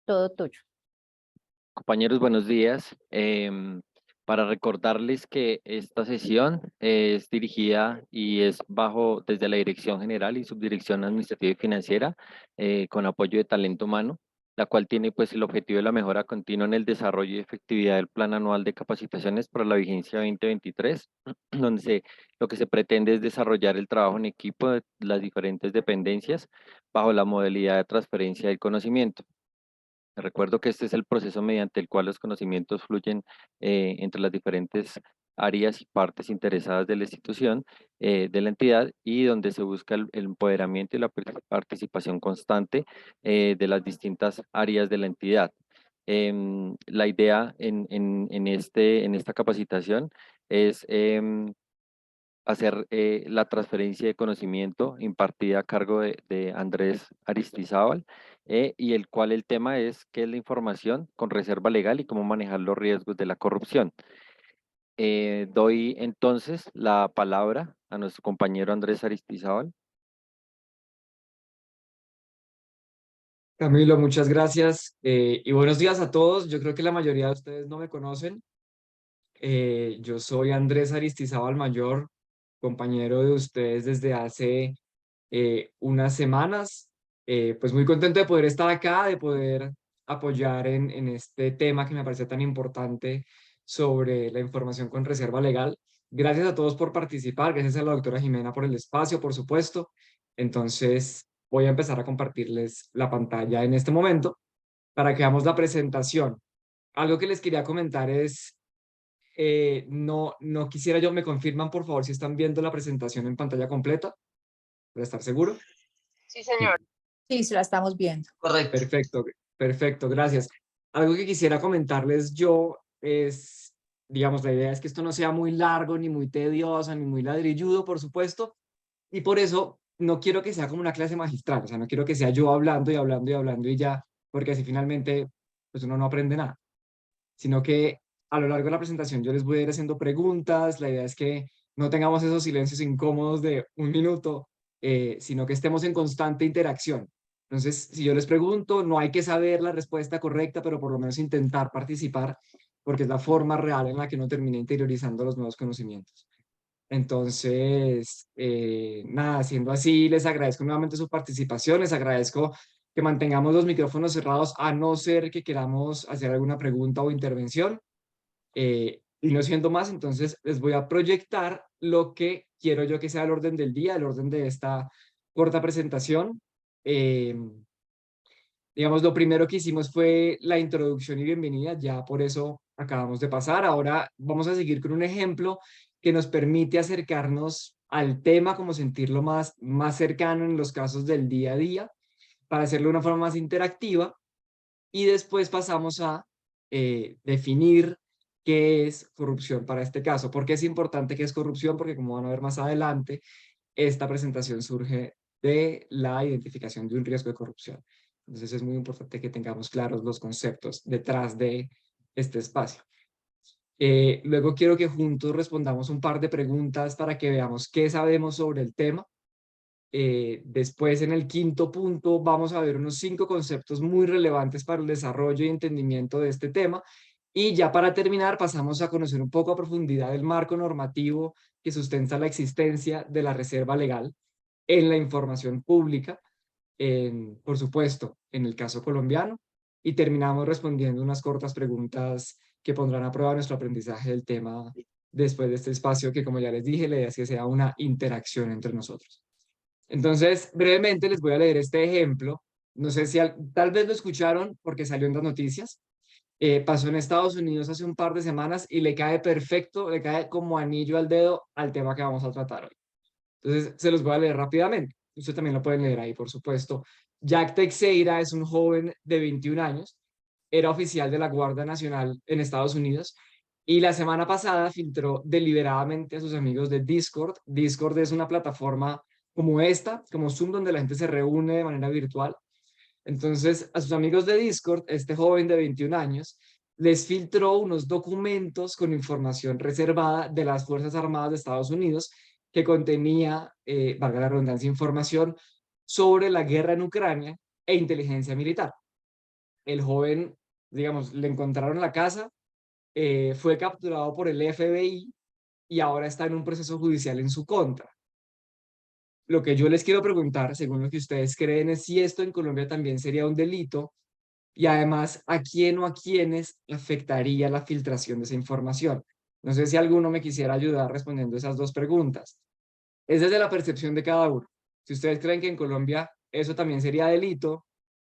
Todo tuyo. Compañeros, buenos días. Para recordarles que esta sesión es dirigida y es bajo desde la Dirección General y Subdirección Administrativa y Financiera con apoyo de Talento Humano, la cual tiene pues el objetivo de la mejora continua en el desarrollo y efectividad del Plan Anual de Capacitaciones para la vigencia 2023, donde lo que se pretende es desarrollar el trabajo en equipo de las diferentes dependencias bajo la modalidad de transferencia del conocimiento. Recuerdo que este es el proceso mediante el cual los conocimientos fluyen entre las diferentes áreas y partes interesadas de la institución, de la entidad, y donde se busca el empoderamiento y la participación constante de las distintas áreas de la entidad. La idea en esta capacitación es hacer la transferencia de conocimiento impartida a cargo de Andrés Aristizábal, y el cual el tema es qué es la información con reserva legal y cómo manejar los riesgos de la corrupción. Doy entonces la palabra a nuestro compañero Andrés Aristizábal. Camilo, muchas gracias y buenos días a todos. Yo creo que la mayoría de ustedes no me conocen. Yo soy Andrés Aristizábal Mayor, compañero de ustedes desde hace unas semanas. Pues muy contento de poder estar acá, de poder apoyar en este tema que me parece tan importante sobre la información con reserva legal. Gracias a todos por participar, gracias a la doctora Jimena por el espacio, por supuesto. Entonces, voy a empezar a compartirles la pantalla en este momento para que veamos la presentación. Algo que les quería comentar es, no quisiera yo, me confirman por favor si están viendo la presentación en pantalla completa, para estar seguro. Sí, Sí. señor. Sí, se la estamos viendo. Correcto. Perfecto, perfecto, gracias. Algo que quisiera comentarles yo es, digamos, la idea es que esto no sea muy largo, ni muy tedioso, ni muy ladrilludo, por supuesto, y por eso no quiero que sea como una clase magistral, o sea, no quiero que sea yo hablando y hablando y hablando y ya, porque así finalmente, pues uno no aprende nada, sino que a lo largo de la presentación yo les voy a ir haciendo preguntas, la idea es que no tengamos esos silencios incómodos de un minuto, sino que estemos en constante interacción. Entonces, si yo les pregunto, no hay que saber la respuesta correcta, pero por lo menos intentar participar, porque es la forma real en la que uno termina interiorizando los nuevos conocimientos. Entonces, nada, siendo así, les agradezco nuevamente su participación, les agradezco que mantengamos los micrófonos cerrados a no ser que queramos hacer alguna pregunta o intervención. Y no siendo más, entonces les voy a proyectar lo que quiero yo que sea el orden del día, el orden de esta corta presentación. Eh, digamos, lo primero que hicimos fue la introducción y bienvenida, ya por eso acabamos de pasar. Ahora vamos a seguir con un ejemplo que nos permite acercarnos al tema, como sentirlo más cercano en los casos del día a día, para hacerlo de una forma más interactiva. Y después pasamos a definir qué es corrupción para este caso. ¿Por qué es importante que es corrupción? Porque como van a ver más adelante, esta presentación surge de la identificación de un riesgo de corrupción. Entonces es muy importante que tengamos claros los conceptos detrás de este espacio. Luego quiero que juntos respondamos un par de preguntas para que veamos qué sabemos sobre el tema. Después, en el quinto punto, vamos a ver unos 5 conceptos muy relevantes para el desarrollo y entendimiento de este tema. Y ya para terminar, pasamos a conocer un poco a profundidad el marco normativo que sustenta la existencia de la reserva legal en la información pública, por supuesto, en el caso colombiano. Y terminamos respondiendo unas cortas preguntas que pondrán a prueba nuestro aprendizaje del tema después de este espacio que, como ya les dije, la idea es que sea una interacción entre nosotros. Entonces, brevemente les voy a leer este ejemplo. No sé si tal vez lo escucharon porque salió en las noticias. Pasó en Estados Unidos hace un par de semanas y le cae perfecto, le cae como anillo al dedo al tema que vamos a tratar hoy. Entonces, se los voy a leer rápidamente. Ustedes también lo pueden leer ahí, por supuesto. Jack Teixeira es un joven de 21 años, era oficial de la Guardia Nacional en Estados Unidos y la semana pasada filtró deliberadamente a sus amigos de Discord. Discord es una plataforma como esta, como Zoom, donde la gente se reúne de manera virtual. Entonces, a sus amigos de Discord, este joven de 21 años, les filtró unos documentos con información reservada de las Fuerzas Armadas de Estados Unidos que contenía, valga la redundancia, información sobre la guerra en Ucrania e inteligencia militar. el joven, digamos, le encontraron la casa, fue capturado por el FBI y ahora está en un proceso judicial en su contra. Lo que yo les quiero preguntar, según lo que ustedes creen, es si esto en Colombia también sería un delito y además a quién o a quiénes afectaría la filtración de esa información. No sé si alguno me quisiera ayudar respondiendo esas dos preguntas. Es desde la percepción de cada uno. Si ustedes creen que en Colombia eso también sería delito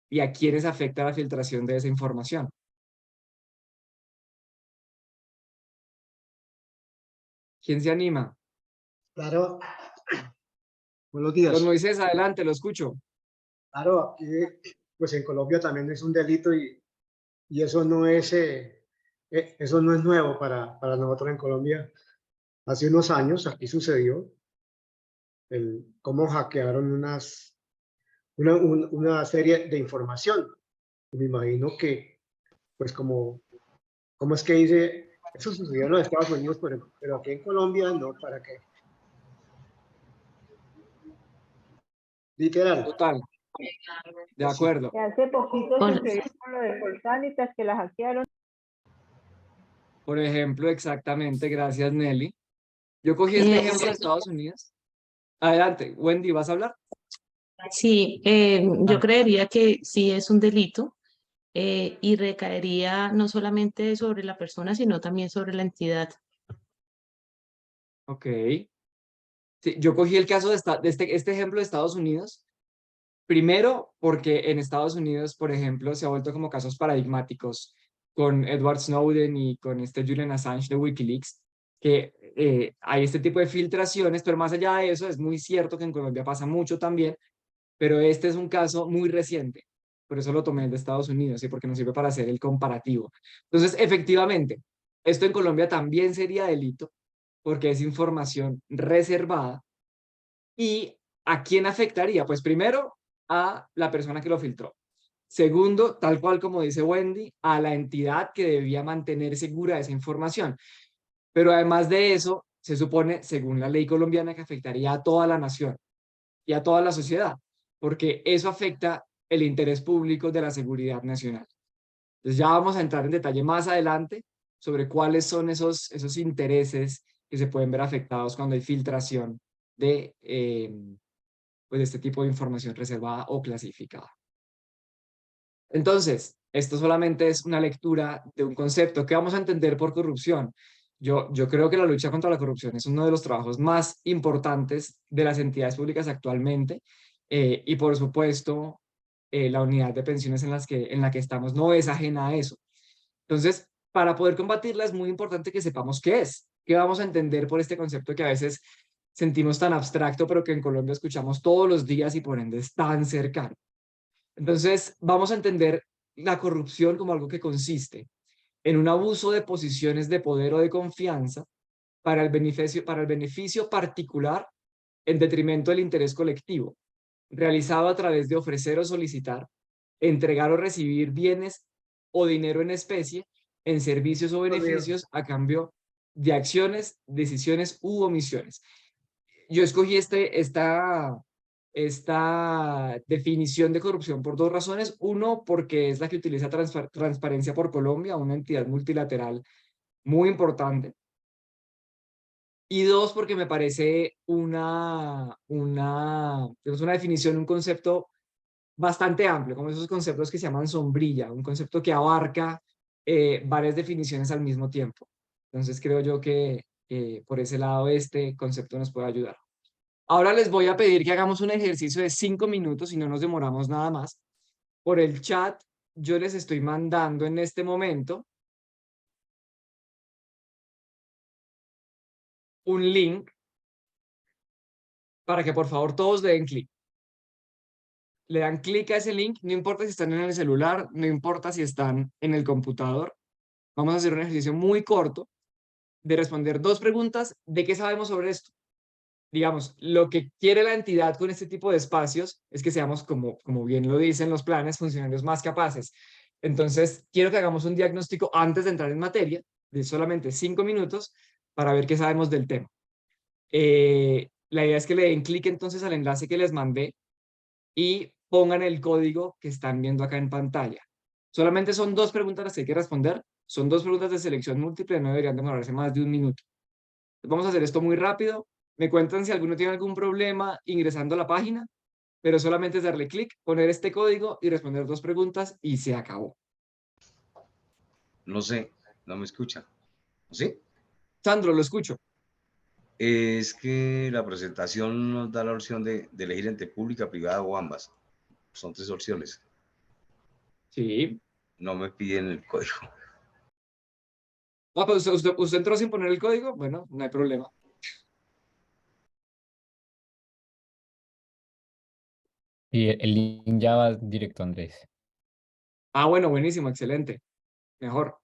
y a quiénes afecta la filtración de esa información. ¿Quién se anima? Claro, buenos Don días. Moisés, adelante, lo escucho. Claro, aquí pues en Colombia también es un delito y eso no es nuevo para nosotros en Colombia. Hace unos años aquí sucedió cómo hackearon una serie de información. Y me imagino que, pues como es que dice, eso sucedió en los Estados Unidos, pero aquí en Colombia no, ¿para qué? Literal, Total, de así. acuerdo. Y hace poquito Hola. sucedió con lo de Colsanitas que la hackearon. Por ejemplo, exactamente, gracias Nelly. Yo cogí este Eh, ejemplo de Estados Unidos. Adelante, Wendy, ¿vas a hablar? sí, yo creería que sí es un delito y recaería no solamente sobre la persona, sino también sobre la entidad. Ok. Sí, yo cogí el caso de este ejemplo de Estados Unidos. Primero, porque en Estados Unidos, por ejemplo, se ha vuelto como casos paradigmáticos con Edward Snowden y con este Julian Assange de Wikileaks, que hay este tipo de filtraciones, pero más allá de eso, es muy cierto que en Colombia pasa mucho también, pero este es un caso muy reciente. Por eso lo tomé de Estados Unidos y porque nos sirve para hacer el comparativo. Entonces, efectivamente, esto en Colombia también sería delito porque es información reservada. ¿Y a quién afectaría? Pues primero, a la persona que lo filtró. Segundo, tal cual como dice Wendy, a la entidad que debía mantener segura esa información. Pero además de eso, se supone, según la ley colombiana, que afectaría a toda la nación y a toda la sociedad, porque eso afecta el interés público de la seguridad nacional. Entonces ya vamos a entrar en detalle más adelante sobre cuáles son esos intereses que se pueden ver afectados cuando hay filtración de, pues, de este tipo de información reservada o clasificada. Entonces, esto solamente es una lectura de un concepto. ¿Qué vamos a entender por corrupción? Yo creo que la lucha contra la corrupción es uno de los trabajos más importantes de las entidades públicas actualmente y por supuesto la unidad de pensiones en la que estamos no es ajena a eso. Entonces, para poder combatirla es muy importante que sepamos qué es, qué vamos a entender por este concepto que a veces sentimos tan abstracto, pero que en Colombia escuchamos todos los días y por ende es tan cercano. Entonces, vamos a entender la corrupción como algo que consiste en un abuso de posiciones de poder o de confianza para el beneficio particular en detrimento del interés colectivo, realizado a través de ofrecer o solicitar, entregar o recibir bienes o dinero en especie en servicios o Dios mío. beneficios a cambio de acciones, decisiones u omisiones. Yo escogí esta definición de corrupción por dos razones. Uno, porque es la que utiliza Transparencia por Colombia, una entidad multilateral muy importante. Y dos, porque me parece digamos, una definición, un concepto bastante amplio, como esos conceptos que se llaman sombrilla, un concepto que abarca varias definiciones al mismo tiempo. Entonces creo yo que por ese lado este concepto nos puede ayudar. Ahora les voy a pedir que hagamos un ejercicio de 5 minutos y no nos demoramos nada más. Por el chat, yo les estoy mandando en este momento un link para que por favor todos le den clic. Le dan clic a ese link, no importa si están en el celular, no importa si están en el computador. Vamos a hacer un ejercicio muy corto de responder dos preguntas de qué sabemos sobre esto. Digamos, lo que quiere la entidad con este tipo de espacios es que seamos, como bien lo dicen los planes, funcionarios más capaces. Entonces, quiero que hagamos un diagnóstico antes de entrar en materia, de solamente 5 minutos, para ver qué sabemos del tema. La idea es que le den clic entonces al enlace que les mandé y pongan el código que están viendo acá en pantalla. Solamente son 2 preguntas las que hay que responder. Son 2 preguntas de selección múltiple, no deberían demorarse más de 1 minuto. Vamos a hacer esto muy rápido. Me cuentan si alguno tiene algún problema ingresando a la página, pero solamente es darle clic, poner este código y responder 2 preguntas y se acabó. No sé, no me escucha. ¿Sí? Sandro, lo escucho. Es que la presentación nos da la opción de elegir entre pública, privada o ambas. Son 3 opciones. Sí. No me piden el código. Ah, pues usted entró sin poner el código. Bueno, no hay problema. Y el link ya va directo, Andrés. Ah, bueno, buenísimo, excelente. Mejor.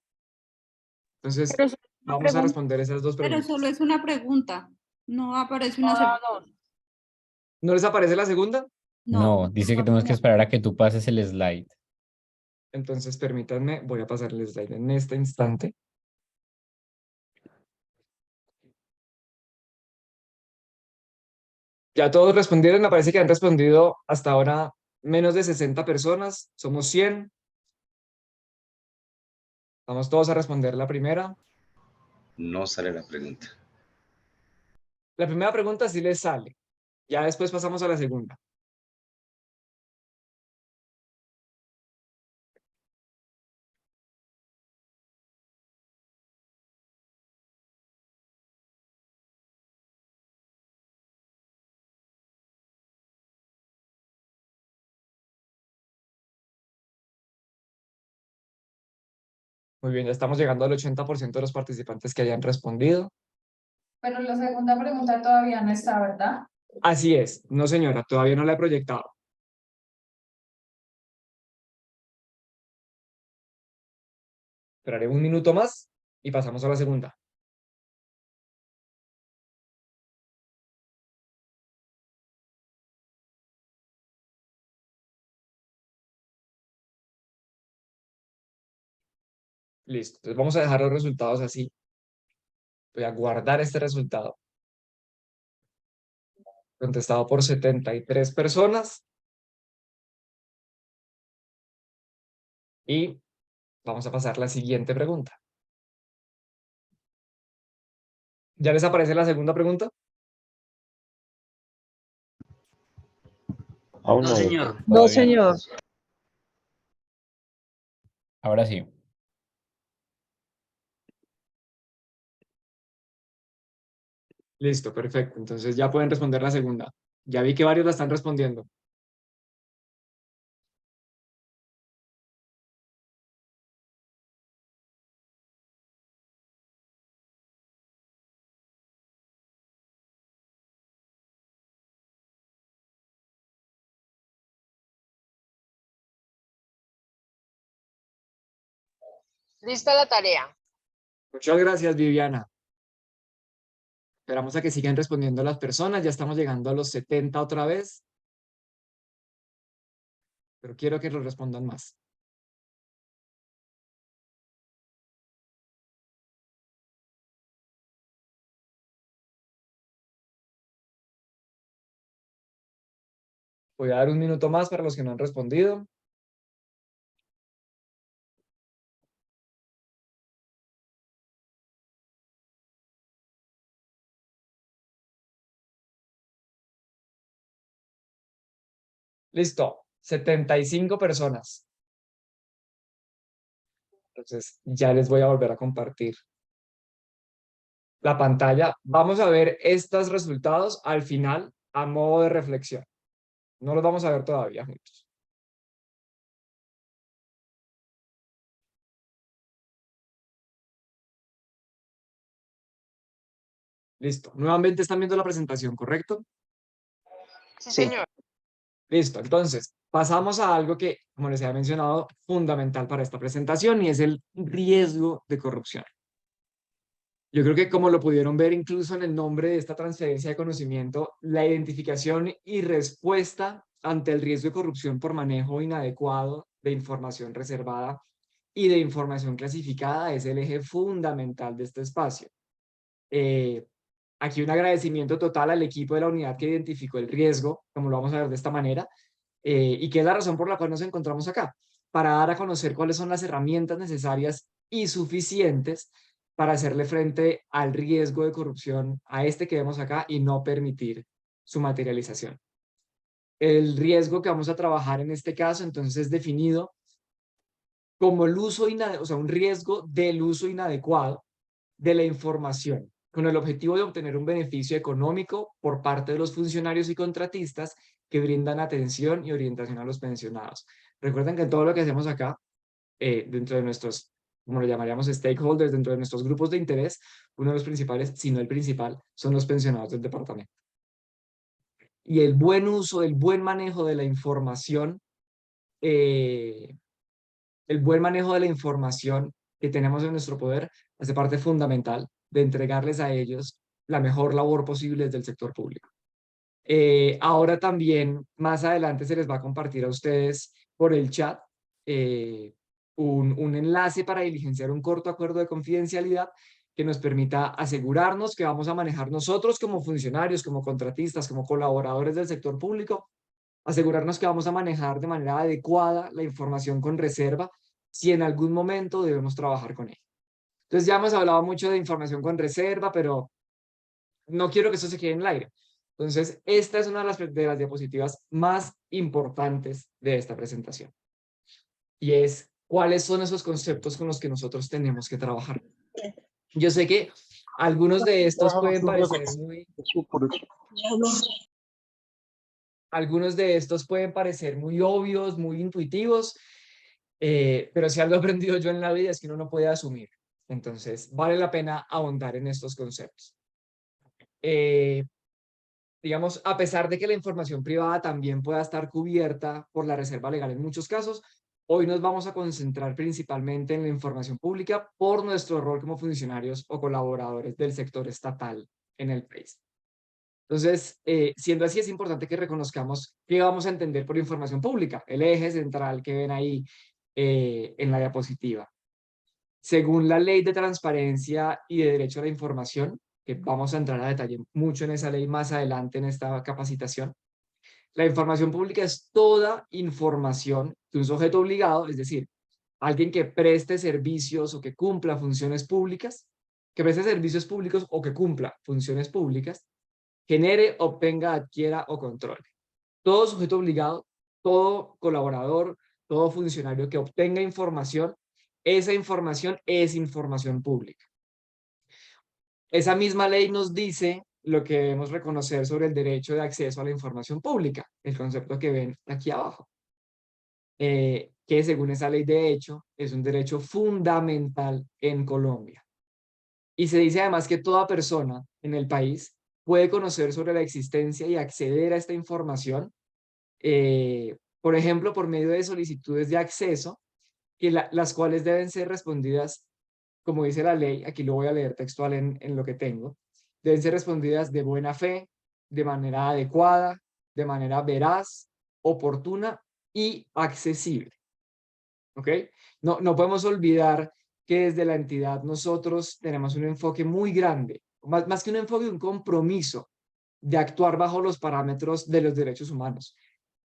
Entonces, Pero solo una vamos a pregunta. responder esas 2 Pero preguntas. solo es una pregunta. No aparece una No, segunda. ¿No les aparece la segunda? No, dice que tenemos que esperar a que tú pases el slide. Entonces, permítanme, voy a pasar el slide en este instante. Ya todos respondieron, me parece que han respondido hasta ahora menos de 60 personas, somos 100. Vamos todos a responder la primera. No sale la pregunta. La primera pregunta sí les sale. Ya después pasamos a la segunda. Muy bien, ya estamos llegando al 80% de los participantes que hayan respondido. Pero la segunda pregunta todavía no está, ¿verdad? Así es, no señora, todavía no la he proyectado. Esperaré 1 minuto más y pasamos a la segunda. Listo, entonces vamos a dejar los resultados así. Voy a guardar este resultado. Contestado por 73 personas. Y vamos a pasar a la siguiente pregunta. ¿Ya les aparece la segunda pregunta? Aún no, señor. No, Todavía señor. Ahora sí. Listo, perfecto. Entonces ya pueden responder la segunda. Ya vi que varios la están respondiendo. Lista la tarea. Muchas gracias, Viviana. Esperamos a que sigan respondiendo las personas. Ya estamos llegando a los 70 otra vez. Pero quiero que los respondan más. Voy a dar 1 minuto más para los que no han respondido. Listo, 75 personas. Entonces, ya les voy a volver a compartir la pantalla. Vamos a ver estos resultados al final a modo de reflexión. No los vamos a ver todavía juntos. Listo. Nuevamente están viendo la presentación, ¿correcto? Sí, señor. Listo. Entonces, pasamos a algo que, como les había mencionado, fundamental para esta presentación y es el riesgo de corrupción. Yo creo que como lo pudieron ver incluso en el nombre de esta transferencia de conocimiento, la identificación y respuesta ante el riesgo de corrupción por manejo inadecuado de información reservada y de información clasificada es el eje fundamental de este espacio. Aquí un agradecimiento total al equipo de la unidad que identificó el riesgo, como lo vamos a ver de esta manera, y que es la razón por la cual nos encontramos acá, para dar a conocer cuáles son las herramientas necesarias y suficientes para hacerle frente al riesgo de corrupción a este que vemos acá y no permitir su materialización. El riesgo que vamos a trabajar en este caso entonces es definido como el uso o sea, un riesgo del uso inadecuado de la información, con el objetivo de obtener un beneficio económico por parte de los funcionarios y contratistas que brindan atención y orientación a los pensionados. Recuerden que todo lo que hacemos acá, dentro de nuestros, como lo llamaríamos, stakeholders, dentro de nuestros grupos de interés, uno de los principales, si no el principal, son los pensionados del departamento. Y el buen uso, el buen manejo de la información, que tenemos en nuestro poder hace parte fundamental de entregarles a ellos la mejor labor posible desde el sector público. Ahora también, más adelante, se les va a compartir a ustedes por el chat un enlace para diligenciar un corto acuerdo de confidencialidad que nos permita asegurarnos que vamos a manejar nosotros como funcionarios, como contratistas, como colaboradores del sector público, asegurarnos que vamos a manejar de manera adecuada la información con reserva si en algún momento debemos trabajar con ella. Entonces ya hemos hablado mucho de información con reserva, pero no quiero que eso se quede en el aire. Entonces, esta es una de las diapositivas más importantes de esta presentación. Y es, ¿cuáles son esos conceptos con los que nosotros tenemos que trabajar? Yo sé que algunos de estos pueden parecer muy obvios, muy intuitivos, pero si algo he aprendido yo en la vida es que uno no puede asumir. Entonces, vale la pena ahondar en estos conceptos. Digamos, a pesar de que la información privada también pueda estar cubierta por la reserva legal en muchos casos, hoy nos vamos a concentrar principalmente en la información pública por nuestro rol como funcionarios o colaboradores del sector estatal en el país. Entonces, siendo así, es importante que reconozcamos qué vamos a entender por información pública, el eje central que ven ahí en la diapositiva. Según la Ley de Transparencia y de Derecho a la Información, que vamos a entrar a detalle mucho en esa ley más adelante en esta capacitación, la información pública es toda información de un sujeto obligado, es decir, alguien que preste servicios o que cumpla funciones públicas, que preste servicios públicos o que cumpla funciones públicas, genere, obtenga, adquiera o controle. Todo sujeto obligado, todo colaborador, todo funcionario que obtenga información, esa información es información pública. Esa misma ley nos dice lo que debemos reconocer sobre el derecho de acceso a la información pública, el concepto que ven aquí abajo, que según esa ley de hecho es un derecho fundamental en Colombia. Y se dice además que toda persona en el país puede conocer sobre la existencia y acceder a esta información, por ejemplo, por medio de solicitudes de acceso, las cuales deben ser respondidas, como dice la ley, aquí lo voy a leer textual en lo que tengo, deben ser respondidas de buena fe, de manera adecuada, de manera veraz, oportuna y accesible. ¿Ok? No podemos olvidar que desde la entidad nosotros tenemos un enfoque muy grande, más que un enfoque, un compromiso de actuar bajo los parámetros de los derechos humanos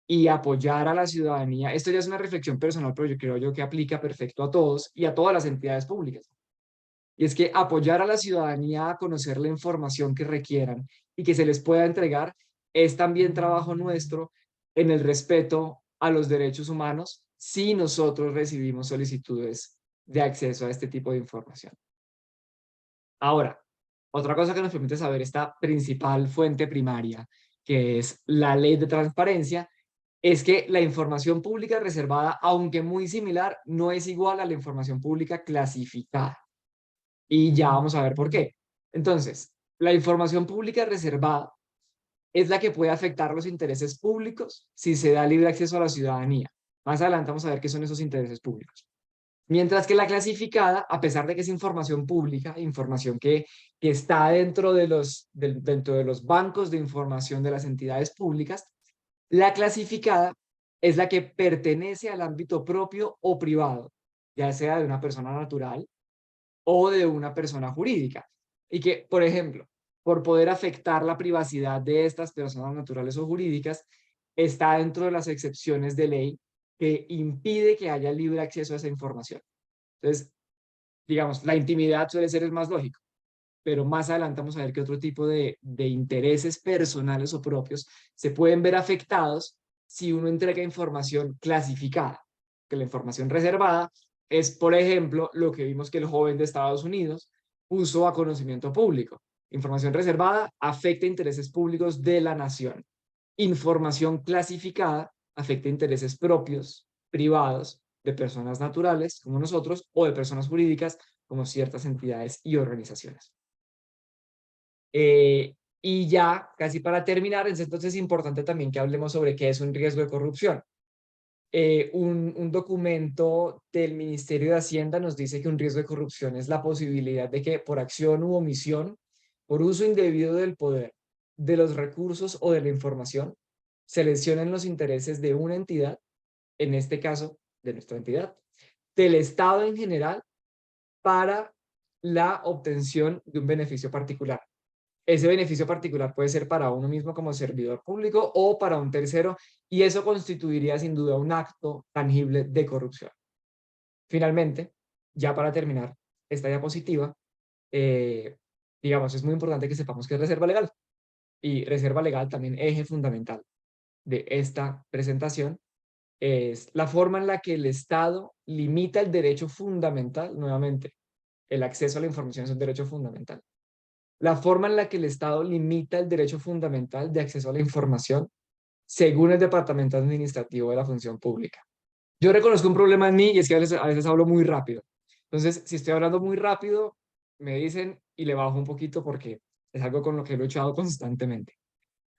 y apoyar a la ciudadanía. Esto ya es una reflexión personal, pero yo creo que aplica perfecto a todos y a todas las entidades públicas. Y es que apoyar a la ciudadanía a conocer la información que requieran y que se les pueda entregar es también trabajo nuestro en el respeto a los derechos humanos si nosotros recibimos solicitudes de acceso a este tipo de información. Ahora, otra cosa que nos permite saber esta principal fuente primaria, que es la Ley de Transparencia, es que la información pública reservada, aunque muy similar, no es igual a la información pública clasificada. Y ya vamos a ver por qué. Entonces, la información pública reservada es la que puede afectar los intereses públicos si se da libre acceso a la ciudadanía. Más adelante vamos a ver qué son esos intereses públicos. Mientras que la clasificada, a pesar de que es información pública, información que está dentro de los bancos de información de las entidades públicas, la clasificada es la que pertenece al ámbito propio o privado, ya sea de una persona natural o de una persona jurídica. Y que, por ejemplo, por poder afectar la privacidad de estas personas naturales o jurídicas, está dentro de las excepciones de ley que impide que haya libre acceso a esa información. Entonces, digamos, la intimidad suele ser el más lógico, pero más adelante vamos a ver que otro tipo de intereses personales o propios se pueden ver afectados si uno entrega información clasificada, que la información reservada es, por ejemplo, lo que vimos que el joven de Estados Unidos puso a conocimiento público. Información reservada afecta intereses públicos de la nación. Información clasificada afecta intereses propios, privados, de personas naturales, como nosotros, o de personas jurídicas, como ciertas entidades y organizaciones. Y ya, casi para terminar, entonces es importante también que hablemos sobre qué es un riesgo de corrupción. Un documento del Ministerio de Hacienda nos dice que un riesgo de corrupción es la posibilidad de que por acción u omisión, por uso indebido del poder, de los recursos o de la información, se lesionen los intereses de una entidad, en este caso de nuestra entidad, del Estado en general, para la obtención de un beneficio particular. Ese beneficio particular puede ser para uno mismo como servidor público o para un tercero, y eso constituiría sin duda un acto tangible de corrupción. Finalmente, ya para terminar esta diapositiva, digamos, es muy importante que sepamos qué es reserva legal. Y reserva legal, también eje fundamental de esta presentación, es la forma en la que el Estado limita el derecho fundamental, nuevamente, el acceso a la información es un derecho fundamental. La forma en la que el Estado limita el derecho fundamental de acceso a la información según el Departamento Administrativo de la Función Pública. Yo reconozco un problema en mí y es que a veces hablo muy rápido. Entonces, si estoy hablando muy rápido, me dicen y le bajo un poquito porque es algo con lo que he luchado constantemente.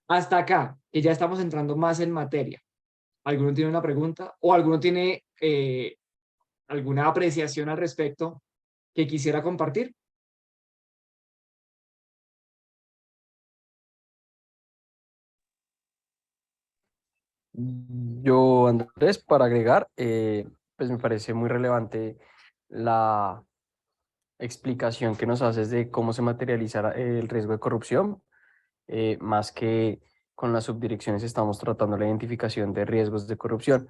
Hasta acá, que ya estamos entrando más en materia. ¿Alguno tiene una pregunta o alguno tiene alguna apreciación al respecto que quisiera compartir? Yo, Andrés, para agregar, pues me parece muy relevante la explicación que nos haces de cómo se materializa el riesgo de corrupción, más que con las subdirecciones estamos tratando la identificación de riesgos de corrupción.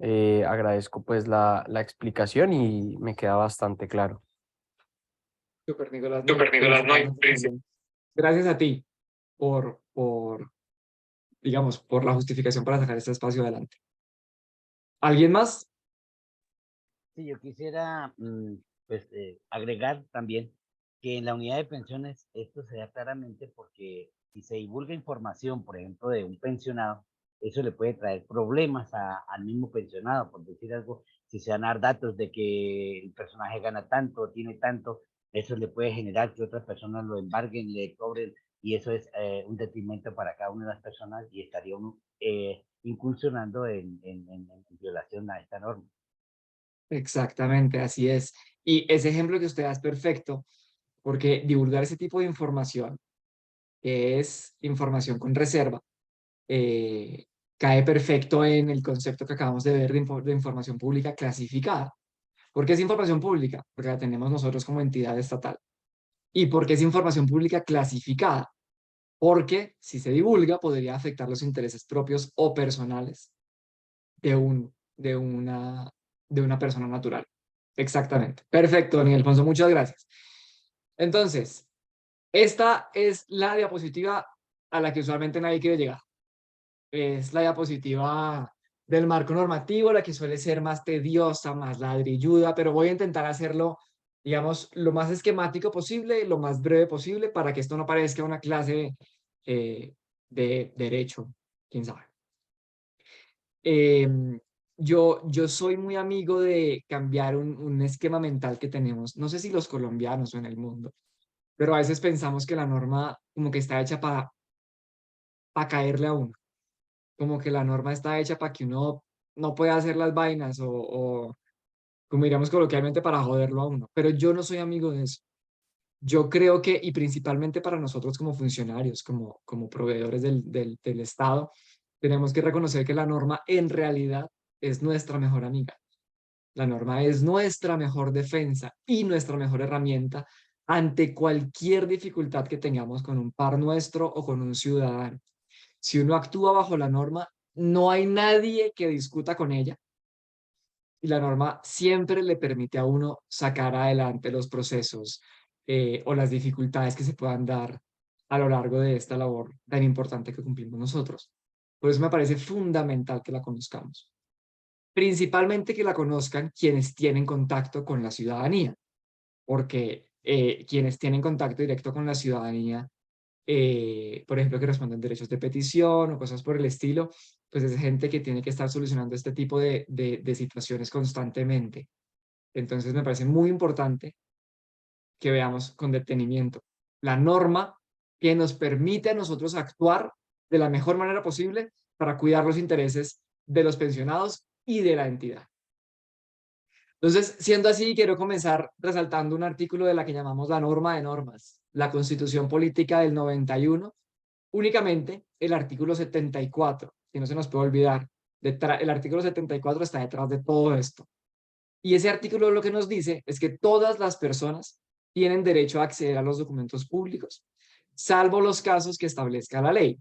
Agradezco pues la explicación y me queda bastante claro. Super, Nicolás, no hay gracias a ti por, digamos, por la justificación para sacar este espacio adelante. ¿Alguien más? Sí, yo quisiera agregar también que en la unidad de pensiones esto se da claramente porque si se divulga información, por ejemplo, de un pensionado, eso le puede traer problemas al mismo pensionado, por decir algo, si se van a dar datos de que el personaje gana tanto, tiene tanto, eso le puede generar que otras personas lo embarguen, le cobren, y eso es un detrimento para cada una de las personas y estaría uno incursionando en violación a esta norma. Exactamente, así es. Y ese ejemplo que usted da es perfecto, porque divulgar ese tipo de información, que es información con reserva, cae perfecto en el concepto que acabamos de ver de información pública clasificada. ¿Por qué es información pública? Porque la tenemos nosotros como entidad estatal. ¿Y por qué es información pública clasificada? Porque si se divulga podría afectar los intereses propios o personales de una persona natural. Exactamente. Perfecto, Daniel Alfonso, muchas gracias. Entonces, esta es la diapositiva a la que usualmente nadie quiere llegar. Es la diapositiva del marco normativo, la que suele ser más tediosa, más ladrilluda, pero voy a intentar hacerlo, digamos, lo más esquemático posible, lo más breve posible, para que esto no parezca una clase de derecho, quién sabe. Yo soy muy amigo de cambiar un esquema mental que tenemos, no sé si los colombianos o en el mundo, pero a veces pensamos que la norma como que está hecha para caerle a uno, como que la norma está hecha para que uno no pueda hacer las vainas o como diríamos coloquialmente, para joderlo a uno, pero yo no soy amigo de eso. Yo creo que, y principalmente para nosotros como funcionarios, como proveedores del Estado, tenemos que reconocer que la norma en realidad es nuestra mejor amiga. La norma es nuestra mejor defensa y nuestra mejor herramienta ante cualquier dificultad que tengamos con un par nuestro o con un ciudadano. Si uno actúa bajo la norma, no hay nadie que discuta con ella y la norma siempre le permite a uno sacar adelante los procesos o las dificultades que se puedan dar a lo largo de esta labor tan importante que cumplimos nosotros. Por eso me parece fundamental que la conozcamos. Principalmente que la conozcan quienes tienen contacto con la ciudadanía, porque quienes tienen contacto directo con la ciudadanía, por ejemplo, que responden derechos de petición o cosas por el estilo, pues es gente que tiene que estar solucionando este tipo de situaciones constantemente. Entonces me parece muy importante que veamos con detenimiento la norma que nos permite a nosotros actuar de la mejor manera posible para cuidar los intereses de los pensionados y de la entidad. Entonces, siendo así, quiero comenzar resaltando un artículo de la que llamamos la norma de normas, la Constitución Política del 91, únicamente el artículo 74, que no se nos puede olvidar. El artículo 74 está detrás de todo esto. Y ese artículo lo que nos dice es que todas las personas tienen derecho a acceder a los documentos públicos, salvo los casos que establezca la ley.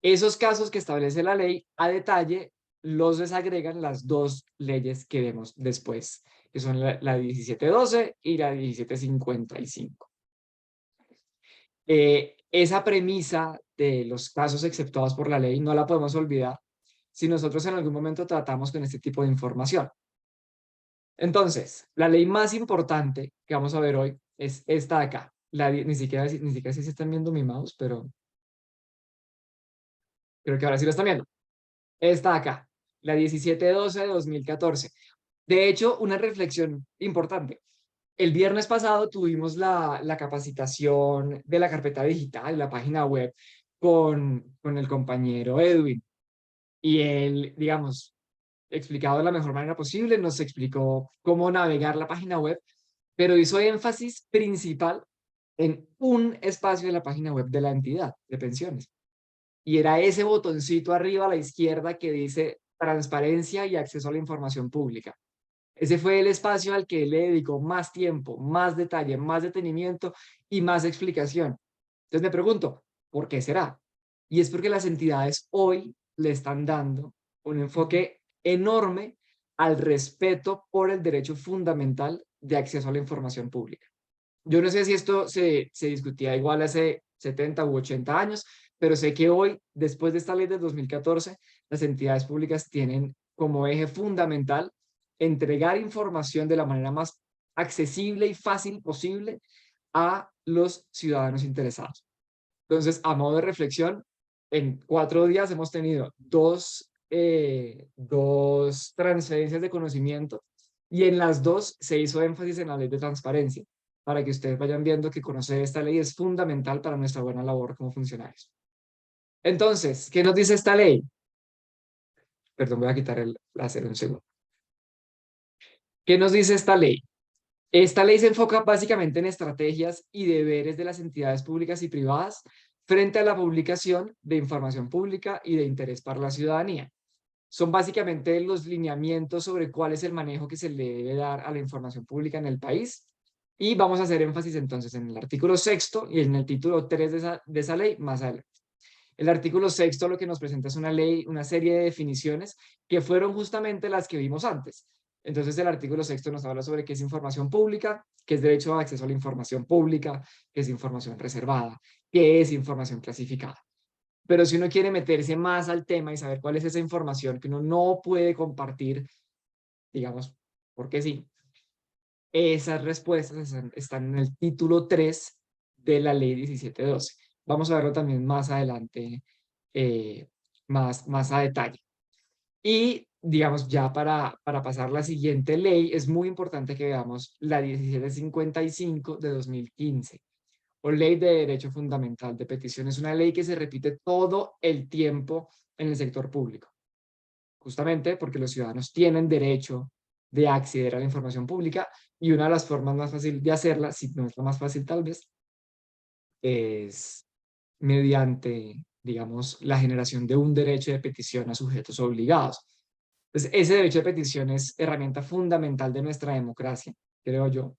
Esos casos que establece la ley a detalle los desagregan las dos leyes que vemos después, que son la 1712 y la 1755. Esa premisa de los casos exceptuados por la ley no la podemos olvidar si nosotros en algún momento tratamos con este tipo de información. Entonces, la ley más importante que vamos a ver hoy es esta de acá. Ni siquiera sé si están viendo mi mouse, pero creo que ahora sí lo están viendo. Esta de acá, la 1712 de 2014. De hecho, una reflexión importante. El viernes pasado tuvimos la capacitación de la carpeta digital, la página web, con el compañero Edwin. Y él, digamos, explicado de la mejor manera posible, nos explicó cómo navegar la página web, pero hizo énfasis principal en un espacio de la página web de la entidad de pensiones. Y era ese botoncito arriba a la izquierda que dice transparencia y acceso a la información pública. Ese fue el espacio al que le dedicó más tiempo, más detalle, más detenimiento y más explicación. Entonces me pregunto, ¿por qué será? Y es porque las entidades hoy le están dando un enfoque enorme al respeto por el derecho fundamental de acceso a la información pública. Yo no sé si esto se discutía igual hace 70 u 80 años, pero sé que hoy, después de esta ley del 2014, las entidades públicas tienen como eje fundamental entregar información de la manera más accesible y fácil posible a los ciudadanos interesados. Entonces, a modo de reflexión, en 4 días hemos tenido dos transferencias de conocimiento y en las dos se hizo énfasis en la ley de transparencia, para que ustedes vayan viendo que conocer esta ley es fundamental para nuestra buena labor como funcionarios. Entonces, ¿qué nos dice esta ley? Perdón, voy a quitar el láser un segundo. ¿Qué nos dice esta ley? Esta ley se enfoca básicamente en estrategias y deberes de las entidades públicas y privadas frente a la publicación de información pública y de interés para la ciudadanía. Son básicamente los lineamientos sobre cuál es el manejo que se le debe dar a la información pública en el país. Y vamos a hacer énfasis entonces en el artículo 6º y en el título 3 de esa ley más adelante. El artículo 6º lo que nos presenta es una serie de definiciones que fueron justamente las que vimos antes. Entonces el artículo 6º nos habla sobre qué es información pública, qué es derecho a acceso a la información pública, qué es información reservada, qué es información clasificada. Pero si uno quiere meterse más al tema y saber cuál es esa información que uno no puede compartir, digamos, porque sí, esas respuestas están en el título 3 de la ley 1712. Vamos a verlo también más adelante, más a detalle. Y, digamos, ya para pasar la siguiente ley, es muy importante que veamos la 1755 de 2015, o Ley de Derecho Fundamental de Petición. Es una ley que se repite todo el tiempo en el sector público, justamente porque los ciudadanos tienen derecho de acceder a la información pública, y una de las formas más fáciles de hacerla, si no es la más fácil tal vez, es mediante, digamos, la generación de un derecho de petición a sujetos obligados. Entonces, ese derecho de petición es herramienta fundamental de nuestra democracia, creo yo.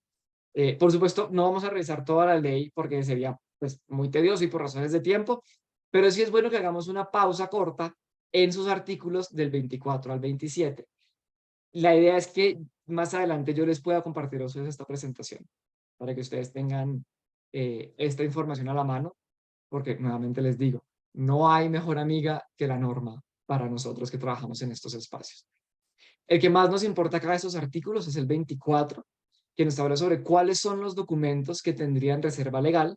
Por supuesto, no vamos a revisar toda la ley porque sería pues, muy tedioso y por razones de tiempo, pero sí es bueno que hagamos una pausa corta en sus artículos del 24 al 27. La idea es que más adelante yo les pueda compartir a ustedes esta presentación para que ustedes tengan esta información a la mano, porque nuevamente les digo, no hay mejor amiga que la norma para nosotros que trabajamos en estos espacios. El que más nos importa acá de estos artículos es el 24, que nos habla sobre cuáles son los documentos que tendrían reserva legal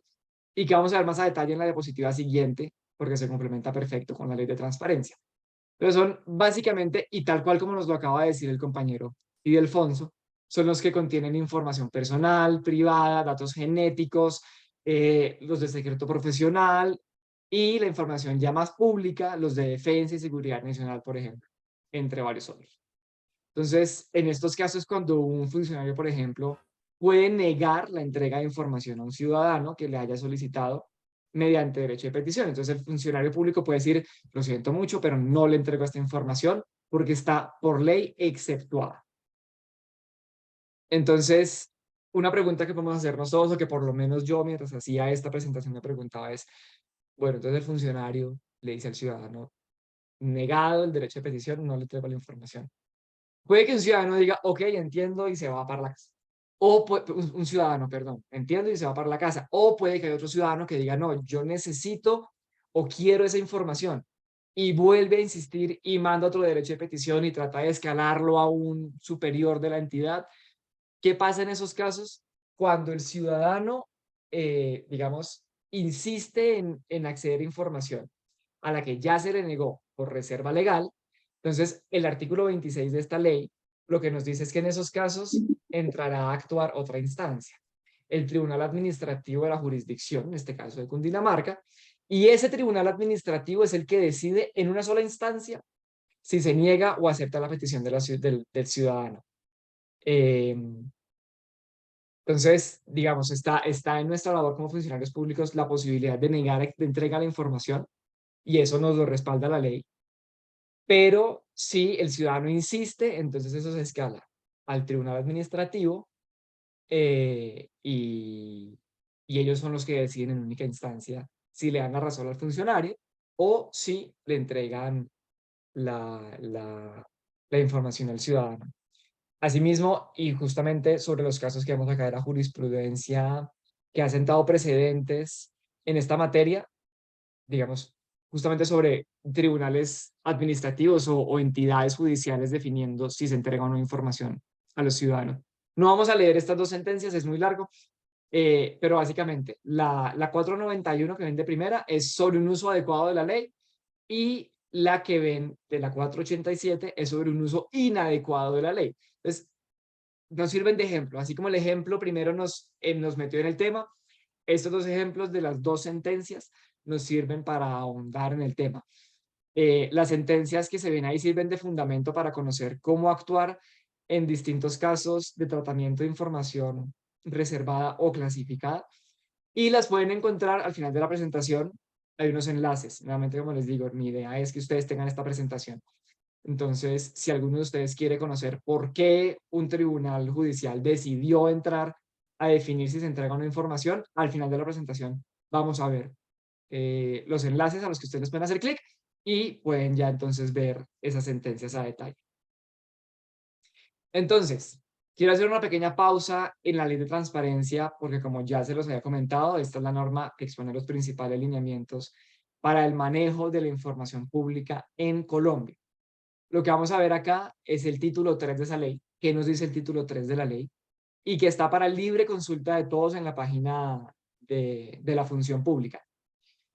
y que vamos a ver más a detalle en la diapositiva siguiente, porque se complementa perfecto con la ley de transparencia. Pero son básicamente, y tal cual como nos lo acaba de decir el compañero Ildefonso, son los que contienen información personal, privada, datos genéticos, los de secreto profesional y la información ya más pública, los de defensa y seguridad nacional, por ejemplo, entre varios otros. Entonces, en estos casos, cuando un funcionario, por ejemplo, puede negar la entrega de información a un ciudadano que le haya solicitado mediante derecho de petición. Entonces, el funcionario público puede decir, lo siento mucho, pero no le entrego esta información porque está por ley exceptuada. Entonces, una pregunta que podemos hacernos todos, o que por lo menos yo mientras hacía esta presentación me preguntaba es, bueno, entonces el funcionario le dice al ciudadano, negado el derecho de petición, no le entrego la información. Puede que un ciudadano diga, ok, entiendo y se va para la casa. O un ciudadano, perdón, entiendo y se va para la casa. O puede que haya otro ciudadano que diga, no, yo necesito o quiero esa información. Y vuelve a insistir y manda otro derecho de petición y trata de escalarlo a un superior de la entidad. ¿Qué pasa en esos casos? Cuando el ciudadano, digamos, insiste en acceder a información a la que ya se le negó por reserva legal. Entonces, el artículo 26 de esta ley lo que nos dice es que en esos casos entrará a actuar otra instancia, el Tribunal Administrativo de la Jurisdicción, en este caso de Cundinamarca, y ese Tribunal Administrativo es el que decide en una sola instancia si se niega o acepta la petición del ciudadano. Entonces, digamos, está en nuestra labor como funcionarios públicos la posibilidad de negar de entrega la información, y eso nos lo respalda la ley. Pero si el ciudadano insiste, entonces eso se escala al Tribunal Administrativo y ellos son los que deciden en única instancia si le dan la razón al funcionario o si le entregan la información al ciudadano. Asimismo, y justamente sobre los casos que vamos a caer a jurisprudencia que ha sentado precedentes en esta materia, digamos, justamente sobre tribunales administrativos o entidades judiciales definiendo si se entrega o no información a los ciudadanos. No vamos a leer estas dos sentencias, es muy largo, pero básicamente la 491 que ven de primera es sobre un uso adecuado de la ley y la que ven de la 487 es sobre un uso inadecuado de la ley. Entonces, nos sirven de ejemplo, así como el ejemplo primero nos metió en el tema, estos dos ejemplos de las dos sentencias nos sirven para ahondar en el tema. Las sentencias que se ven ahí sirven de fundamento para conocer cómo actuar en distintos casos de tratamiento de información reservada o clasificada, y las pueden encontrar al final de la presentación. Hay unos enlaces, nuevamente como les digo, mi idea es que ustedes tengan esta presentación. Entonces, si alguno de ustedes quiere conocer por qué un tribunal judicial decidió entrar a definir si se entrega una información, al final de la presentación vamos a ver los enlaces a los que ustedes pueden hacer clic y pueden ya entonces ver esas sentencias a detalle. Entonces, quiero hacer una pequeña pausa en la ley de transparencia porque, como ya se los había comentado, esta es la norma que expone los principales lineamientos para el manejo de la información pública en Colombia. Lo que vamos a ver acá es el título 3 de esa ley. ¿Qué nos dice el título 3 de la ley? Y que está para libre consulta de todos en la página de la función pública.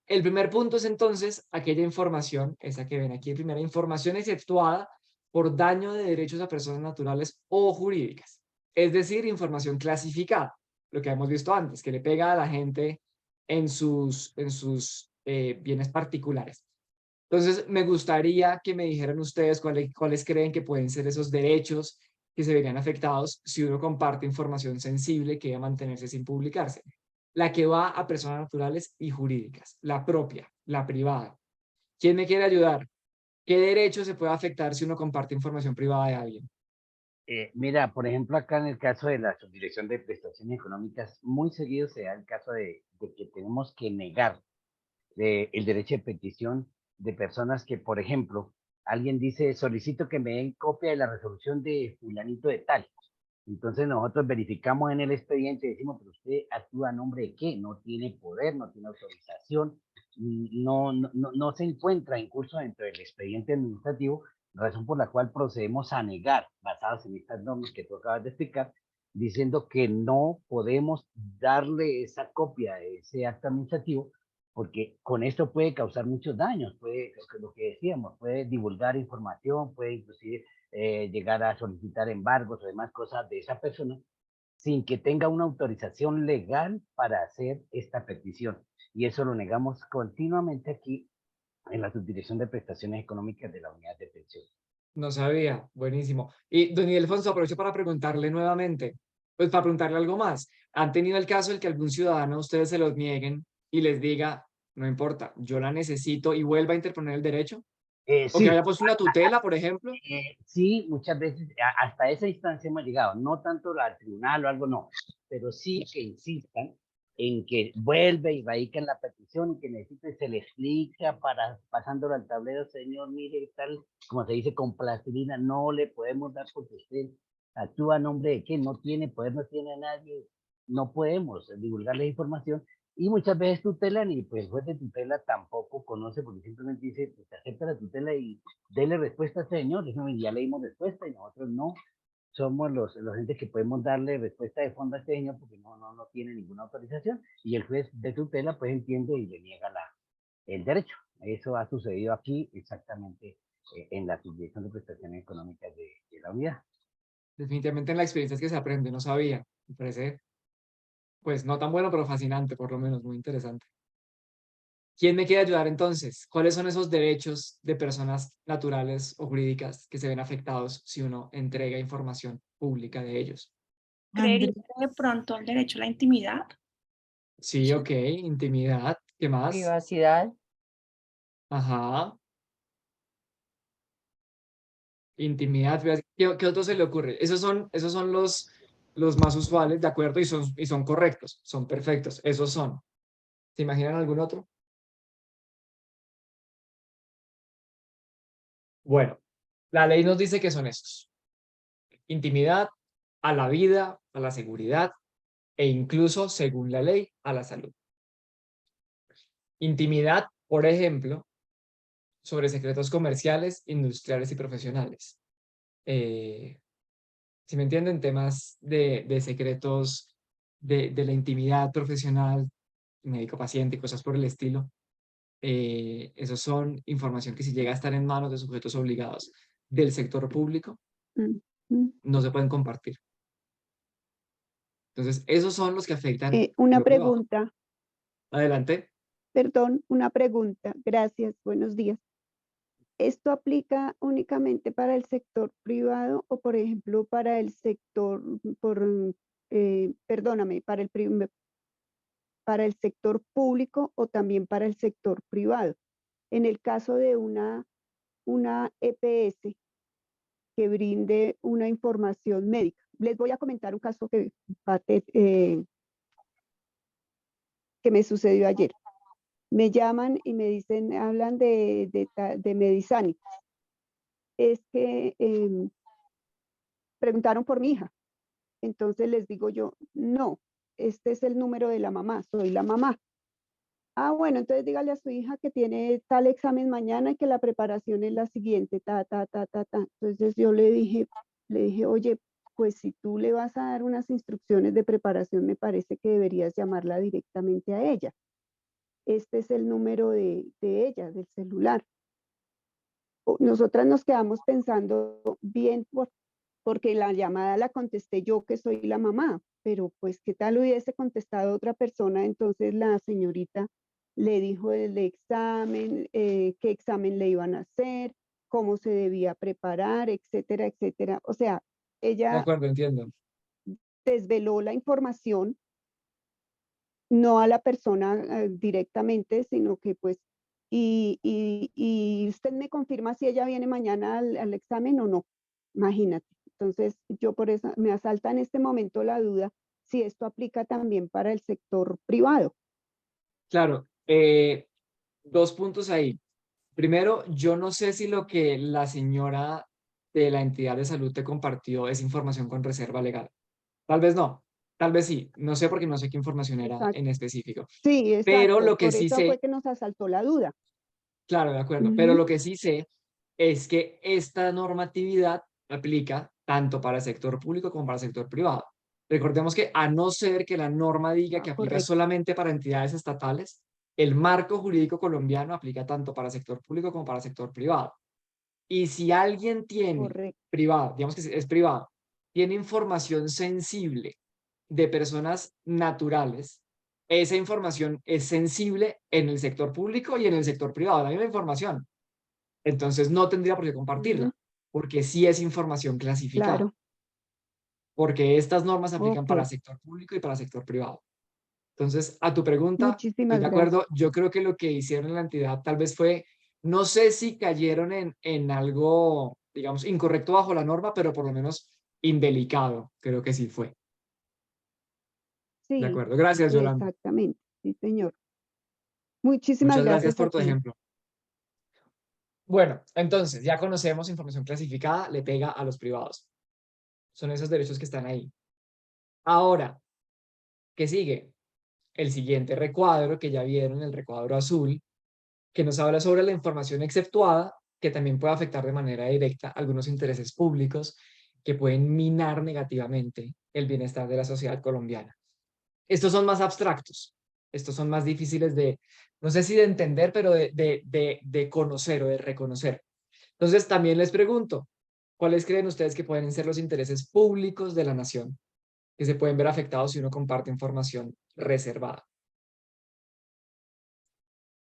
El primer punto es entonces aquella información, esa que ven aquí, primera información exceptuada por daño de derechos a personas naturales o jurídicas. Es decir, información clasificada, lo que hemos visto antes, que le pega a la gente en sus bienes particulares. Entonces, me gustaría que me dijeran ustedes cuáles creen que pueden ser esos derechos que se verían afectados si uno comparte información sensible que debe mantenerse sin publicarse. La que va a personas naturales y jurídicas, la propia, la privada. ¿Quién me quiere ayudar? ¿Qué derecho se puede afectar si uno comparte información privada de alguien? Mira, por ejemplo, acá en el caso de la Subdirección de Prestaciones Económicas, muy seguido se da el caso de que tenemos que negar el derecho de petición de personas que, por ejemplo, alguien dice, solicito que me den copia de la resolución de fulanito de tal. Entonces nosotros verificamos en el expediente y decimos, pero usted actúa a nombre de qué, no tiene poder, no tiene autorización, no se encuentra en curso dentro del expediente administrativo, razón por la cual procedemos a negar, basados en estas normas que tú acabas de explicar, diciendo que no podemos darle esa copia de ese acto administrativo, porque con esto puede causar muchos daños, puede, lo que decíamos, puede divulgar información, puede inclusive llegar a solicitar embargos o demás cosas de esa persona sin que tenga una autorización legal para hacer esta petición. Y eso lo negamos continuamente aquí en la Subdirección de Prestaciones Económicas de la Unidad de Pensión. No sabía, buenísimo. Y don Ildefonso, aprovecho para preguntarle nuevamente, pues para preguntarle algo más. ¿Han tenido el caso de que algún ciudadano a ustedes se los nieguen y les diga, no importa, yo la necesito y vuelva a interponer el derecho? ¿O que haya puesto una tutela, por ejemplo? Sí, muchas veces hasta esa instancia hemos llegado, no tanto al tribunal o algo, no, pero sí que insistan en que vuelve y radican la petición y que necesita y se le explica para pasándolo al tablero, señor, mire, tal, como se dice, con plastilina, no le podemos dar porque usted actúa a nombre de que no tiene poder, no tiene a nadie, no podemos divulgarle información. Y muchas veces tutelan y pues el juez de tutela tampoco conoce porque simplemente dice, pues acepta la tutela y dele respuesta a este señor. Ya le dimos respuesta y nosotros no somos los entes que podemos darle respuesta de fondo a este señor porque no tiene ninguna autorización. Y el juez de tutela pues entiende y le niega el derecho. Eso ha sucedido aquí exactamente en la Subdirección de Prestaciones Económicas de la unidad. Definitivamente en la experiencia es que se aprende, no sabía. Me parece, pues no tan bueno, pero fascinante, por lo menos, muy interesante. ¿Quién me quiere ayudar entonces? ¿Cuáles son esos derechos de personas naturales o jurídicas que se ven afectados si uno entrega información pública de ellos? ¿Creería que de pronto el derecho a la intimidad? Sí, ok, intimidad. ¿Qué más? Privacidad. Ajá. Intimidad. ¿Qué otro se le ocurre? Esos son los más usuales, ¿de acuerdo? Y son correctos, son perfectos. Esos son. ¿Se imaginan algún otro? Bueno, la ley nos dice que son estos. Intimidad, a la vida, a la seguridad e incluso, según la ley, a la salud. Intimidad, por ejemplo, sobre secretos comerciales, industriales y profesionales. Si me entienden, temas de secretos de la intimidad profesional, médico-paciente y cosas por el estilo. Esos son información que si llega a estar en manos de sujetos obligados del sector público, no se pueden compartir. Entonces, esos son los que afectan. Una pregunta. Adelante. Perdón, una pregunta. Gracias, buenos días. ¿Esto aplica únicamente para el sector privado o, por ejemplo, para el sector, perdóname, para el sector público o también para el sector privado? En el caso de una EPS que brinde una información médica. Les voy a comentar un caso que me sucedió ayer. Me llaman y me dicen, hablan de Medisanity. Es que preguntaron por mi hija. Entonces les digo yo, no, este es el número de la mamá, soy la mamá. Ah, bueno, entonces dígale a su hija que tiene tal examen mañana y que la preparación es la siguiente, Entonces yo le dije, oye, pues si tú le vas a dar unas instrucciones de preparación, me parece que deberías llamarla directamente a ella. Este es el número de ella, del celular. Nosotras nos quedamos pensando bien porque la llamada la contesté yo, que soy la mamá, pero pues qué tal hubiese contestado otra persona. Entonces la señorita le dijo el examen, qué examen le iban a hacer, cómo se debía preparar, etcétera, etcétera. O sea, ella de acuerdo, entiendo. Desveló la información, no a la persona directamente, sino que pues, y usted me confirma si ella viene mañana al examen o no, imagínate. Entonces, yo por eso me asalta en este momento la duda si esto aplica también para el sector privado. Claro, dos puntos ahí. Primero, yo no sé si lo que la señora de la entidad de salud te compartió es información con reserva legal. Tal vez no, tal vez sí. No sé porque no sé qué información era Exacto. en específico. Sí, Pero exacto. lo que Por sí eso fue sé, que nos asaltó la duda. claro, de acuerdo, pero Ujú. lo que sí sé es que esta normatividad aplica tanto para el sector público como para el sector privado. Recordemos que a no ser que la norma diga que aplica Correcto. solamente para entidades estatales, el marco jurídico colombiano aplica tanto para el sector público como para el sector privado. Y si alguien tiene Correcto. privado, digamos que es privado, tiene información sensible de personas naturales, esa información es sensible en el sector público y en el sector privado, la misma información. Entonces no tendría por qué compartirla, Ujú. porque sí es información clasificada, Claro. porque estas normas se aplican para Ok. sector público y para sector privado. Entonces, a tu pregunta, estoy Muchísimas de gracias. acuerdo. Yo creo que lo que hicieron en la entidad tal vez fue, no sé si cayeron en algo, digamos, incorrecto bajo la norma, pero por lo menos indelicado, creo que sí fue. De Sí, acuerdo. Gracias, Yolanda. exactamente. Sí, señor. Muchísimas Muchas gracias gracias a por tu ti. ejemplo. Bueno, entonces ya conocemos información clasificada, le pega a los privados. Son esos derechos que están ahí. Ahora, ¿qué sigue? El siguiente recuadro que ya vieron, el recuadro azul, que nos habla sobre la información exceptuada, que también puede afectar de manera directa algunos intereses públicos que pueden minar negativamente el bienestar de la sociedad colombiana. Estos son más abstractos, estos son más difíciles de, no sé si de entender, pero de conocer o de reconocer. Entonces, también les pregunto, ¿cuáles creen ustedes que pueden ser los intereses públicos de la nación que se pueden ver afectados si uno comparte información reservada?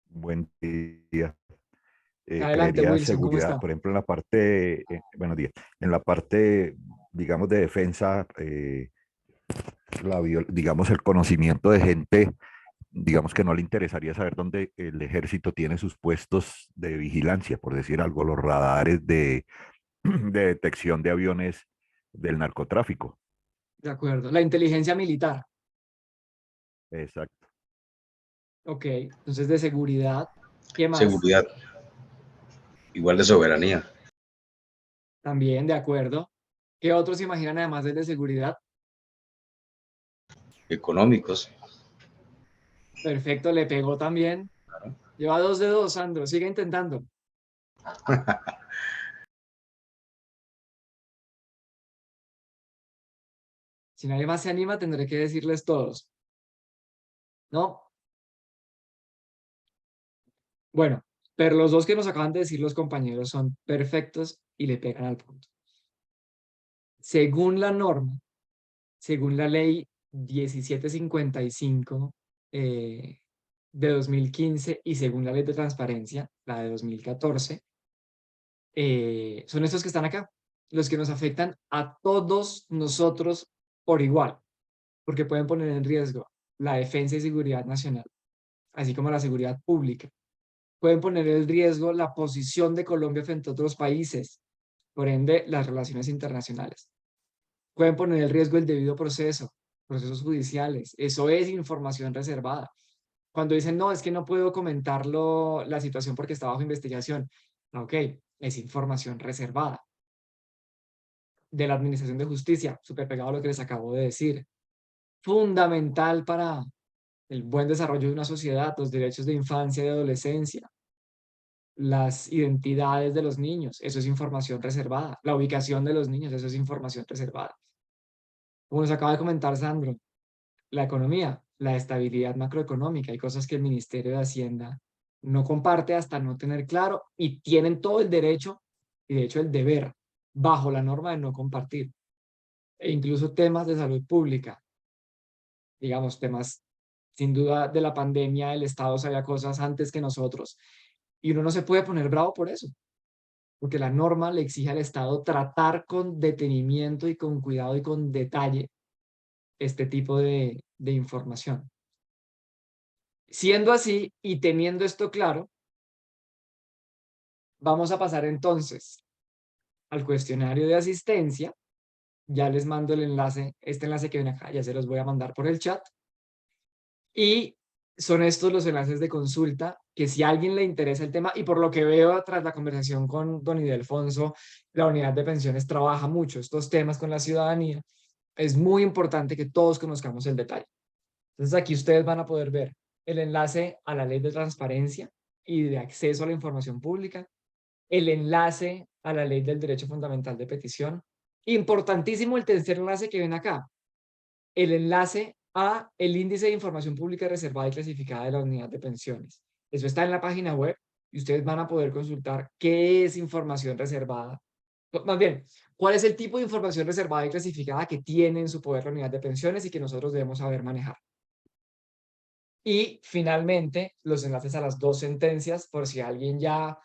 Buen día. Adelante, Creería Wilson, ¿cómo seguridad, está? por ejemplo, en la parte, buenos días, en la parte, digamos, de defensa, digamos, el conocimiento de gente, digamos que no le interesaría saber dónde el ejército tiene sus puestos de vigilancia, por decir algo, los radares de detección de aviones del narcotráfico. De acuerdo. La inteligencia militar. Exacto. Ok, entonces de seguridad. ¿Qué más? Seguridad, igual de soberanía. También, de acuerdo. ¿Qué otros se imaginan además del de seguridad? Económicos. Perfecto, le pegó también. Lleva 2 de 2, Sandro. Sigue intentando. Si nadie más se anima, tendré que decirles todos. ¿No? Bueno, pero los dos que nos acaban de decir los compañeros son perfectos y le pegan al punto. Según la norma, según la ley 1755 de 2015 y según la ley de transparencia, la de 2014, son estos que están acá, los que nos afectan a todos nosotros por igual, porque pueden poner en riesgo la defensa y seguridad nacional, así como la seguridad pública. Pueden poner en riesgo la posición de Colombia frente a otros países, por ende, las relaciones internacionales. Pueden poner en riesgo el debido proceso, procesos judiciales. Eso es información reservada. Cuando dicen, no, es que no puedo comentarlo, la situación porque está bajo investigación. Ok, es información reservada. De la Administración de Justicia, súper pegado a lo que les acabo de decir. Fundamental para el buen desarrollo de una sociedad, los derechos de infancia y de adolescencia, las identidades de los niños, eso es información reservada. La ubicación de los niños, eso es información reservada. Como nos acaba de comentar Sandro, la economía, la estabilidad macroeconómica, hay cosas que el Ministerio de Hacienda no comparte hasta no tener claro y tienen todo el derecho y de hecho el deber bajo la norma de no compartir. E incluso temas de salud pública, digamos, temas sin duda de la pandemia, el Estado sabía cosas antes que nosotros y uno no se puede poner bravo por eso, porque la norma le exige al Estado tratar con detenimiento y con cuidado y con detalle este tipo de información. Siendo así y teniendo esto claro, vamos a pasar entonces al cuestionario de asistencia. Ya les mando el enlace, este enlace que ven acá, ya se los voy a mandar por el chat. Y son estos los enlaces de consulta, que si a alguien le interesa el tema, y por lo que veo tras la conversación con don Ildefonso, la unidad de pensiones trabaja mucho estos temas con la ciudadanía, es muy importante que todos conozcamos el detalle. Entonces aquí ustedes van a poder ver el enlace a la ley de transparencia y de acceso a la información pública, el enlace a la ley del derecho fundamental de petición. Importantísimo el tercer enlace que ven acá, el enlace a el índice de información pública reservada y clasificada de la unidad de pensiones. Eso está en la página web y ustedes van a poder consultar qué es información reservada. Más bien, cuál es el tipo de información reservada y clasificada que tiene en su poder la unidad de pensiones y que nosotros debemos saber manejar. Y finalmente, los enlaces a las 2 sentencias, por si alguien ya,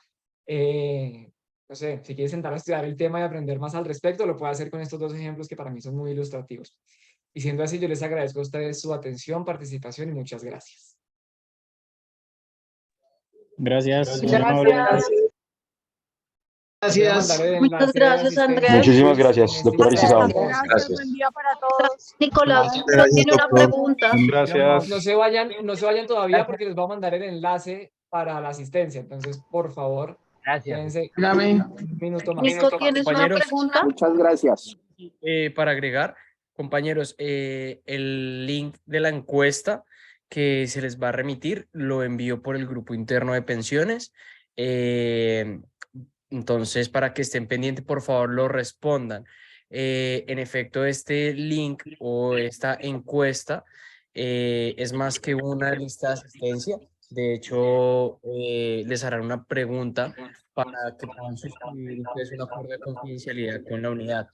no sé, si quiere sentar a estudiar el tema y aprender más al respecto, lo puede hacer con estos 2 ejemplos que para mí son muy ilustrativos. Y siendo así, yo les agradezco a ustedes su atención, participación y muchas gracias. Gracias. Muy Gracias. amable. Gracias. Muchas gracias, Andrés. Muchísimas gracias, doctora Irizarry. Gracias, buen día para todos. Nicolás, Gracias, usted tiene una doctor. pregunta. Gracias. No se vayan todavía porque les voy a mandar el enlace para la asistencia. Entonces, por favor, quédense un minuto más. Nico, ¿tienes una pregunta? Muchas gracias. Para agregar, compañeros, el link de la encuesta que se les va a remitir lo envío por el grupo interno de pensiones. Entonces, para que estén pendientes, por favor, lo respondan. En efecto, este link o esta encuesta es más que una lista de asistencia. De hecho, les harán una pregunta para que puedan suscribir ustedes un acuerdo de confidencialidad con la unidad.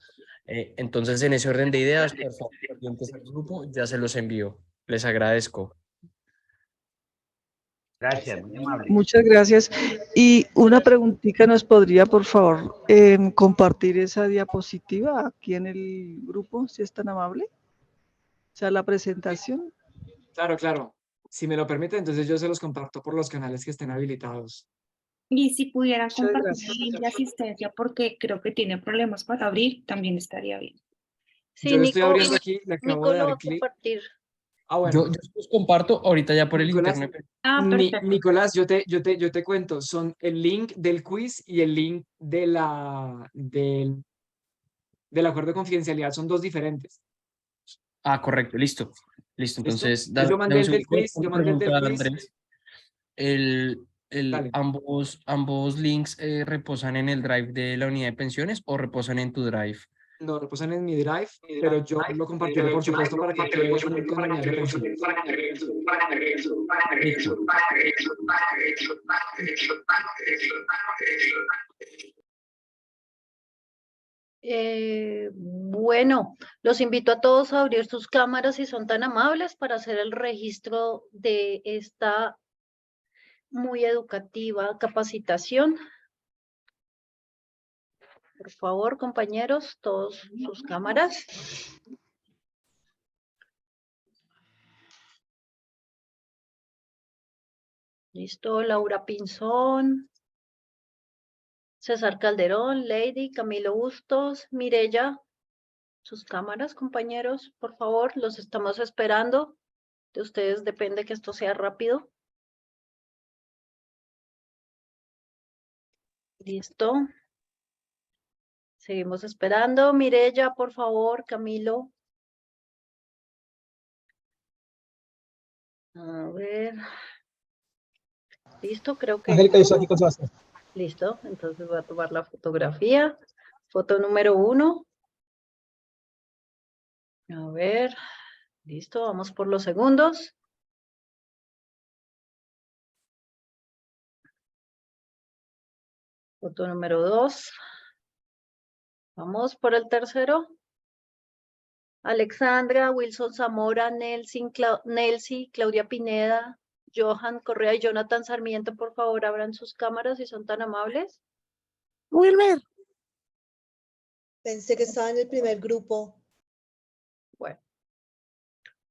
Entonces, en ese orden de ideas, por favor, pendientes al grupo, ya se los envío. Les agradezco. Gracias, muy amable. Muchas gracias. Y una preguntita, ¿nos podría, por favor, compartir esa diapositiva aquí en el grupo, si es tan amable? O sea, la presentación. Claro, claro. Si me lo permiten, entonces yo se los comparto por los canales que estén habilitados. Y si pudieran Muchas compartir gracias. el link de asistencia porque creo que tiene problemas para abrir, también estaría bien. Sí, Yo lo estoy Nico, abriendo aquí, le acabo Nico de lo va dar a clic. compartir. Ah, bueno. Yo los comparto ahorita ya por el Nicolás, internet. Perfecto. Nicolás, yo te cuento, son el link del quiz y el link de del acuerdo de confidencialidad, son 2 diferentes. Ah, correcto, listo. Listo, entonces, Yo mandé dame un el del segundo. quiz, yo mandé el del Pregunta, quiz. Andrés. Dale. ¿Ambos links reposan en el drive de la unidad de pensiones o reposan en tu drive? No, reposan en mi drive, pero yo lo compartiré, por supuesto, para que quede con la unidad de pensiones. Listo. Bueno, los invito a todos a abrir sus cámaras si son tan amables para hacer el registro de esta muy educativa capacitación. Por favor, compañeros, todos sus cámaras. Listo, Laura Pinzón, César Calderón, Lady, Camilo Bustos, Mirella, sus cámaras, compañeros, por favor, los estamos esperando. De ustedes depende que esto sea rápido. Listo. Seguimos esperando. Mirella, por favor, Camilo. A ver. Listo, creo que... Listo, entonces voy a tomar la fotografía. Foto número 1. A ver. Listo, vamos por los segundos. Foto número 2. Vamos por el tercero. Alexandra, Wilson Zamora, Nelsi, Claudia Pineda, Johan Correa y Jonathan Sarmiento, por favor, abran sus cámaras si son tan amables. Wilmer. Pensé que estaba en el primer grupo. Bueno.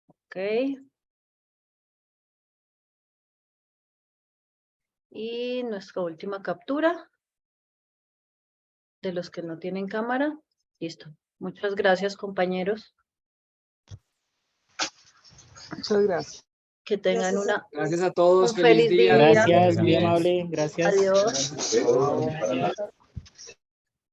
Ok. Y nuestra última captura de los que no tienen cámara. Listo. Muchas gracias, compañeros. Muchas gracias. Que tengan Gracias a todos. un feliz día. Gracias, muy muy amable, gracias. Adiós.